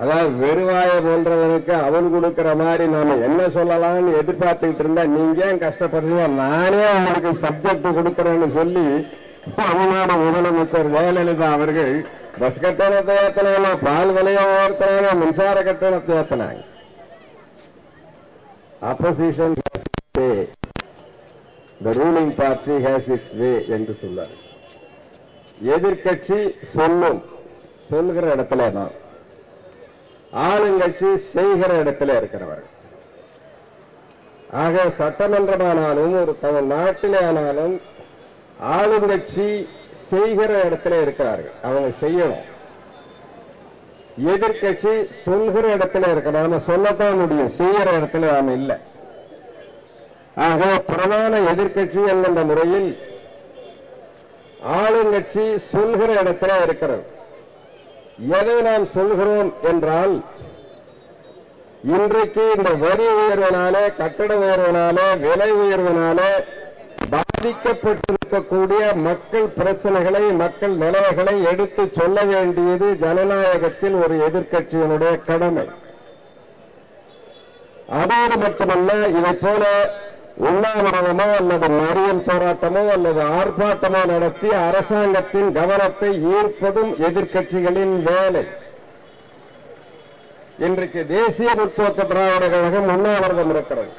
அதாவது வெறுவாய போன்றவனுக்கு அவன் கொடுக்கிற மாதிரி நாம என்ன சொல்லலாம்னு எதிர்பார்த்துக்கிட்டு இருந்தா நீங்க ஏன் கஷ்டப்படுறீங்க, நானே அவனுக்கு சப்ஜெக்ட் கொடுக்கிறேன்னு சொல்லி தமிழ்நாடு முதலமைச்சர் ஜெயலலிதா அவர்கள் பஸ் கட்டணத்தை ஏற்றினாங்க, பால் விலையை உயர்த்தினாங்க, மின்சார கட்டணத்தை ஏற்றினாங்க. Opposition the ruling party has its way என்று சொன்னார். எதிர்கட்சி சொல்லுகிற இடத்துல தான், ஆளுங்கட்சி செய்கிற இடத்துல இருக்கிறவர். ஆக சட்டமன்றமானாலும் ஒரு நாட்டிலே ஆனாலும் ஆளுங்கட்சி செய்கிற இடத்துல இருக்கிறார்கள், அவங்க செய்யணும். எதிர்கட்சி சொல்கிற இடத்துல இருக்கிற, நாம சொல்லத்தான் முடியும், செய்கிற இடத்துல நாம இல்லை. ஆக பிரதான எதிர்கட்சி என்கின்ற முறையில் ஆளுங்கட்சி சொல்கிற இடத்துல இருக்கிறது. எதை நாம் சொல்கிறோம் என்றால், இன்றைக்கு இந்த வரி உயர்வினாலே, கட்டட உயர்வினாலே, விலை உயர்வினாலே பாதிக்கப்பட்டிருக்கக்கூடிய மக்கள் பிரச்சனைகளை, மக்கள் நிலைமைகளை எடுத்து சொல்ல வேண்டியது ஜனநாயகத்தில் ஒரு எதிர்க்கட்சியினுடைய கடமை. அதோடு மட்டுமல்ல, இதை போல உண்ணாவிரதமோ அல்லது மறியல் போராட்டமோ அல்லது ஆர்ப்பாட்டமோ நடத்தி அரசாங்கத்தின் கவனத்தை ஈர்ப்பதும் எதிர்க்கட்சிகளின் வேலை. இன்றைக்கு தேசிய முற்போக்கு திராவிட கழகம் உண்ணாவிரதம் இருக்கிறது.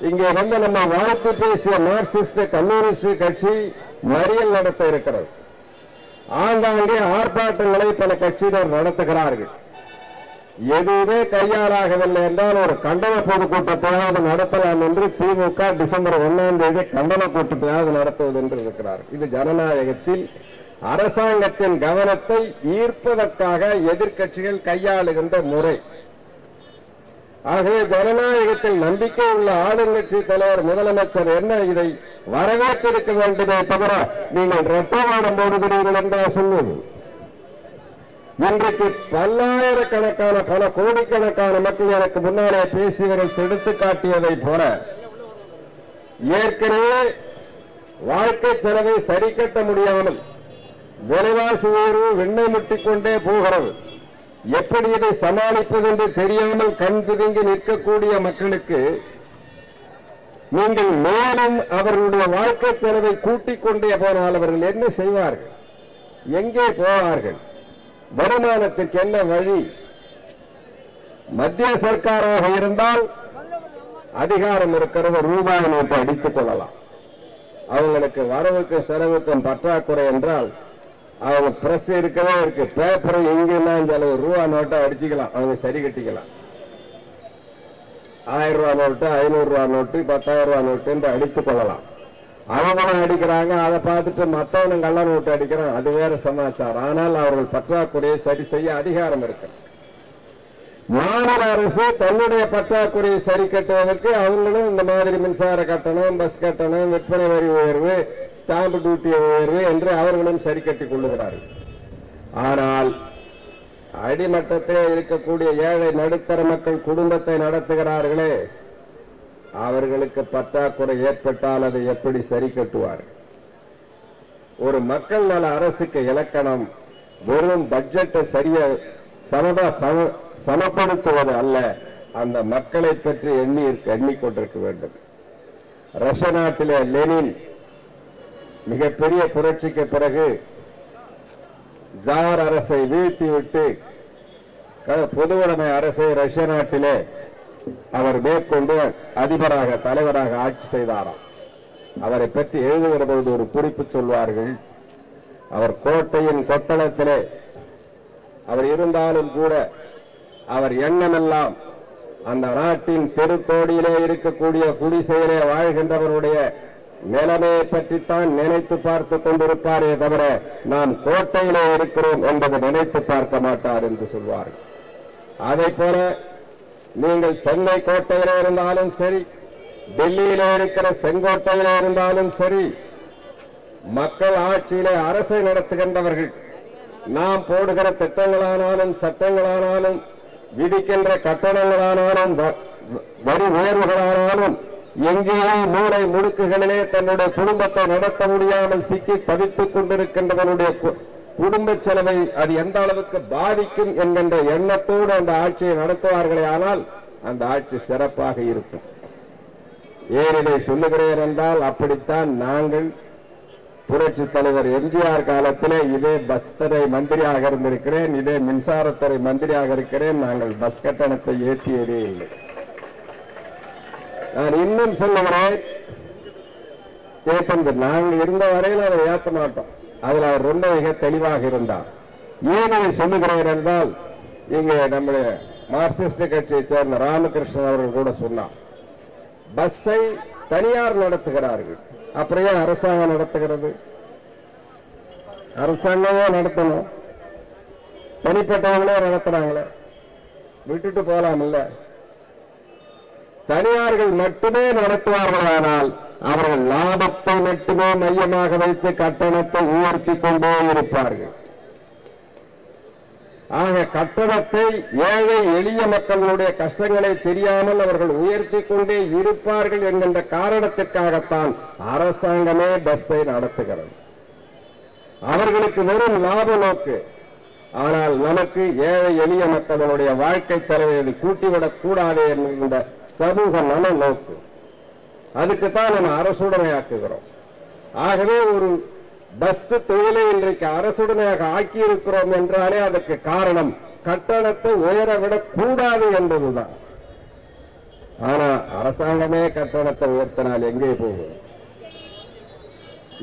இங்கே வந்து நம்ம வாழ்த்து பேசிய மார்க்சிஸ்ட் கம்யூனிஸ்ட் கட்சி மறியல் நடத்த இருக்கிறது. ஆங்காங்கே ஆர்ப்பாட்டங்களை பல கட்சியினர் நடத்துகிறார்கள். எதுவுமே கையாளாகவில்லை என்றால் ஒரு கண்டன பொதுக்கூட்டத்தையாவது நடத்தலாம் என்று திமுக டிசம்பர் 1ஆம் தேதி கண்டன கூட்டத்தையாவது நடத்துவது என்று இருக்கிறார். இது ஜனநாயகத்தில் அரசாங்கத்தின் கவனத்தை ஈர்ப்பதற்காக எதிர்க்கட்சிகள் கையாளுகின்ற முறை. ஆகவே ஜனநாயகத்தில் நம்பிக்கை உள்ள ஆளுங்கட்சி தலைவர் முதலமைச்சர் என்ன இதை வரவேற்றிருக்க வேண்டுமே தவிர நீங்கள் ரெட்டவாடம் போடுகிறீர்கள் என்றால் சொல்லுவது. இன்றைக்கு பல்லாயிரக்கணக்கான பல கோடிக்கணக்கான மக்கள் எனக்கு முன்னாலே பேசியவர்கள் எடுத்து காட்டியதை போல ஏற்கனவே வாழ்க்கை செலவை சரி கட்ட முடியாமல் விலைவாசி உயர்வு விண்ணை முட்டிக்கொண்டே போகிறது. எப்படி இதை சமாளிப்பது என்று தெரியாமல் கண் பிதுங்கி நிற்கக்கூடிய மக்களுக்கு நீங்கள் மேலும் அவர்களுடைய வாழ்க்கை செலவை கூட்டிக் கொண்டே போனால் அவர்கள் என்ன செய்வார்கள்? எங்கே போவார்கள்? வருமானத்துக்கு என்ன வழி? மத்திய சர்க்காராக இருந்தால் அதிகாரம் இருக்கிறத ரூபாய் நோட்டை அடித்துக் கொள்ளலாம். அவங்களுக்கு வரவுக்கும் செலவுக்கும் பற்றாக்குறை என்றால் அவங்க பிரஸ் இருக்கவே இருக்கு, பேப்பர் எங்கெல்லாம் செலவு ரூபா நோட்டை அடிச்சுக்கலாம், அவங்க சரி கட்டிக்கலாம். 1000 ரூபாய் நோட்டு, 500 ரூபாய் நோட்டு, 10,000 ரூபாய் நோட்டு என்று அடித்துக் கொள்ளலாம். அவங்களும் அடிக்கிறாங்க, அதை பார்த்துட்டு மற்றவனும் கள்ள நோட்டு அடிக்கிறான், அது வேற சமாச்சாரம். ஆனால் அவர்கள் பற்றாக்குறையை சரி செய்ய அதிகாரம் இருக்கு. மாநில அரசு தன்னுடைய பற்றாக்குறையை சரி கட்டுவதற்கு அவங்களும் இந்த மாதிரி மின்சார கட்டணம், பஸ் கட்டணம், விற்பனை வரி உயர்வு, ஸ்டாம்பு டியூட்டி உயர்வு என்று அவர்களும் சரி கட்டிக் கொள்ளுகிறார்கள். ஆனால் அடிமட்டத்தில் இருக்கக்கூடிய ஏழை நடுத்தர மக்கள் குடும்பத்தை நடத்துகிறார்களே, அவர்களுக்கு பற்றாக்குறை ஏற்பட்டால் அதை எப்படி சரி கட்டுவார்கள்? ஒரு மக்கள் நல அரசுக்கு இலக்கணம் வெறும் பட்ஜெட்டை சரியா சமப்படுத்துவது அல்ல, அந்த மக்களை பற்றி எண்ணிக்கொண்டிருக்க வேண்டும். ரஷ்ய நாட்டிலே லெனின் மிகப்பெரிய புரட்சிக்கு பிறகு ஜார் அரசை வீழ்த்திவிட்டு பொதுவுடைமை அரசை ரஷ்ய நாட்டிலே அவர் மேற்கொண்டு அதிபராக தலைவராக ஆட்சி செய்தாராம். அவரை பற்றி எழுதுகிற பொழுது ஒரு குறிப்பு சொல்வார்கள், அவர் கோட்டையின் கொத்தளத்திலே அவர் இருந்தாலும் கூட அவர் எண்ணமெல்லாம் அந்த நாட்டின் தெருக்கோடியிலே இருக்கக்கூடிய குடிசையிலே வாழ்கின்றவருடைய நிலைமையை பற்றித்தான் நினைத்து பார்த்து கொண்டிருப்பாரே தவிர நாம் கோட்டையிலே இருக்கிறோம் என்பதை நினைத்து பார்க்க மாட்டார் என்று சொல்வார்கள். அதை போல நீங்கள் சென்னை கோட்டையிலே இருந்தாலும் சரி, டெல்லியிலே இருக்கிற செங்கோட்டையிலே இருந்தாலும் சரி, மக்கள் ஆட்சியிலே அரசை நடத்துகின்றவர்கள் நாம் போடுகிற திட்டங்களானாலும் சட்டங்களானாலும் விதிக்கின்ற கட்டணங்களானாலும் வரி உயர்வுகளானாலும் எங்கேயோ மூளை முடுக்குகளிலே தன்னுடைய குடும்பத்தை நடத்த முடியாமல் சிக்கி தவித்துக் கொண்டிருக்கின்றவனுடைய குடும்ப செலவை அது எந்த அளவுக்கு பாதிக்கும் என்கின்ற எண்ணத்தோடு அந்த ஆட்சியை நடத்துவார்களே ஆனால் அந்த ஆட்சி சிறப்பாக இருக்கும். ஏன் இதை சொல்லுகிறேன் என்றால், அப்படித்தான் நாங்கள் புரட்சி தலைவர் எம்ஜிஆர் காலத்திலே இதே பஸ் துறை மந்திரியாக இருந்திருக்கிறேன், இதே மின்சாரத்துறை மந்திரியாக இருக்கிறேன். நாங்கள் பஸ் கட்டணத்தை ஏற்றியதே இல்லை. நான் இன்னும் சொல்லுகிறேன், நாங்கள் இருந்த வரையில் அதை ஏற்ற மாட்டோம். அதில் அவர் ரொம்ப மிக தெளிவாக இருந்தார். ஏன் அதை சொல்லுகிறேன் என்றால், இங்கே நம்முடைய மார்க்சிஸ்ட் கட்சியை சேர்ந்த ராமகிருஷ்ணன் அவர்கள் கூட சொன்னார், பஸ்ஸை தனியார் நடத்துகிறார்கள், அப்புறம் ஏன் அரசாங்கம் நடத்துகிறது? அரசாங்கமே நடத்தணும், தனிப்பட்டவங்களே நடத்துறாங்களே, விட்டுட்டு போலாமல்ல. தனியார்கள் மட்டுமே நடத்துவார்களானால் அவர்கள் லாபத்தை மட்டுமே மையமாக வைத்து கட்டணத்தை உயர்த்தி கொண்டே இருப்பார்கள். ஆக கட்டணத்தை ஏழை எளிய மக்களுடைய கஷ்டங்களை தெரியாமல் அவர்கள் உயர்த்தி கொண்டே இருப்பார்கள் என்கின்ற காரணத்திற்காகத்தான் அரசாங்கமே பஸ்ஸை நடத்துகிறது. அவர்களுக்கு வெறும் லாப நோக்கு. ஆனால் நமக்கு ஏழை எளிய மக்களுடைய வாழ்க்கை செலவை கூட்டிவிடக் கூடாது என்கின்ற சமூக நல நோக்கு. அதுக்குத்தான் நம்ம அரசுடைமையாக்குகிறோம். ஆகவே ஒரு பஸ் தொழிலை இன்றைக்கு அரசுடைமையாக ஆக்கியிருக்கிறோம் என்றாலே அதற்கு காரணம் கட்டணத்தை உயரவிடக் கூடாது என்பதுதான். ஆனா அரசாங்கமே கட்டணத்தை உயர்த்தினால் எங்கே போகும்?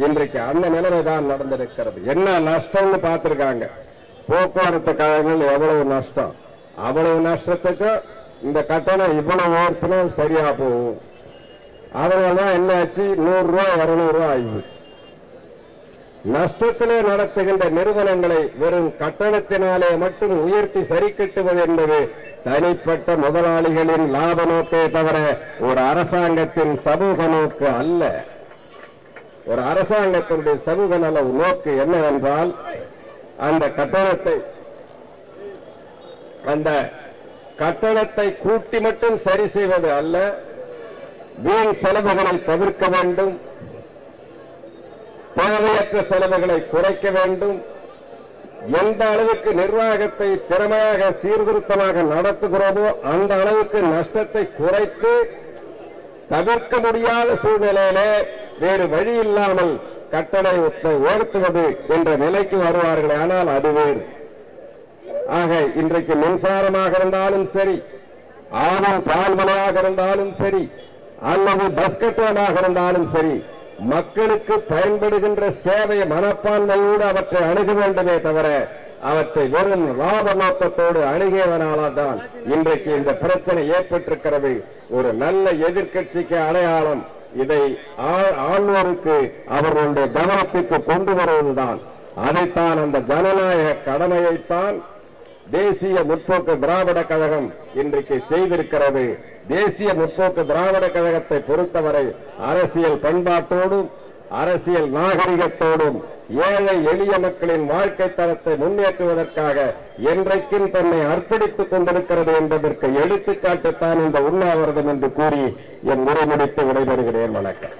இன்றைக்கு அந்த நிலைமை தான் நடந்திருக்கிறது. என்ன நஷ்டம்னு பார்த்திருக்காங்க. போக்குவரத்து கழகங்கள் எவ்வளவு நஷ்டம், அவ்வளவு நஷ்டத்துக்கு இந்த கட்டணம் இவ்வளவு உயர்த்தினால் சரியா போகும். அதனாலதான் என்ன ஆச்சு, 100 ரூபாய் 200 ரூபாய் ஆகிடுச்சு. நஷ்டத்திலே நடத்துகின்ற நிறுவனங்களை வெறும் கட்டணத்தினாலே மட்டும் உயர்த்தி சரி கட்டுவது என்பது தனிப்பட்ட முதலாளிகளின் லாப நோக்கே தவிர ஒரு அரசாங்கத்தின் சமூக நோக்கு அல்ல. ஒரு அரசாங்கத்தினுடைய சமூக நல நோக்கு என்னவென்றால், அந்த கட்டணத்தை கூட்டி மட்டும் சரி செய்வது அல்ல, வீண் செலவுகளை தவிர்க்க வேண்டும், தேவையற்ற செலவுகளை குறைக்க வேண்டும். எந்த அளவுக்கு நிர்வாகத்தை திறமையாக சீர்திருத்தமாக நடத்துகிறோமோ அந்த அளவுக்கு நஷ்டத்தை குறைத்து தவிர்க்க முடியாத சூழ்நிலையிலே வேறு வழி இல்லாமல் கட்டணத்தை உயர்த்துவது என்ற நிலைக்கு வருவார்கள். ஆனால் அது வேறு. ஆக இன்றைக்கு மின்சாரமாக இருந்தாலும் சரி, ஆவின் பால் விலையாக இருந்தாலும் சரி, அல்லது பஸ் கட்டணமாக இருந்தாலும் சரி, மக்களுக்கு பயன்படுகின்ற சேவை மனப்பான்மையோடு அவற்றை அணுக வேண்டுமே தவிர அவற்றை வெறும் லாப நோக்கத்தோடு அணுகியவனால்தான் இன்றைக்கு இந்த பிரச்சனை ஏற்பட்டிருக்கிறது. ஒரு நல்ல எதிர்க்கட்சிக்கு அடையாளம் இதை ஆளுநருக்கு அவர்களுடைய கவனத்துக்கு கொண்டு வருவதுதான். அதைத்தான் அந்த ஜனநாயக கடமையைத்தான் தேசிய முற்போக்கு திராவிட கழகம் இன்றைக்கு செய்திருக்கிறது. தேசிய முற்போக்கு திராவிட கழகத்தை பொறுத்தவரை அரசியல் பண்பாட்டோடும் அரசியல் நாகரிகத்தோடும் ஏழை எளிய மக்களின் வாழ்க்கை தரத்தை முன்னேற்றுவதற்காக என்றைக்கும் தன்னை அர்ப்பணித்துக் கொண்டிருக்கிறது என்பதற்கு எடுத்துக்காட்டுத்தான் இந்த உண்ணாவிரதம் என்று கூறி என் உரை முடித்து விடைபெறுகிறேன். வணக்கம்.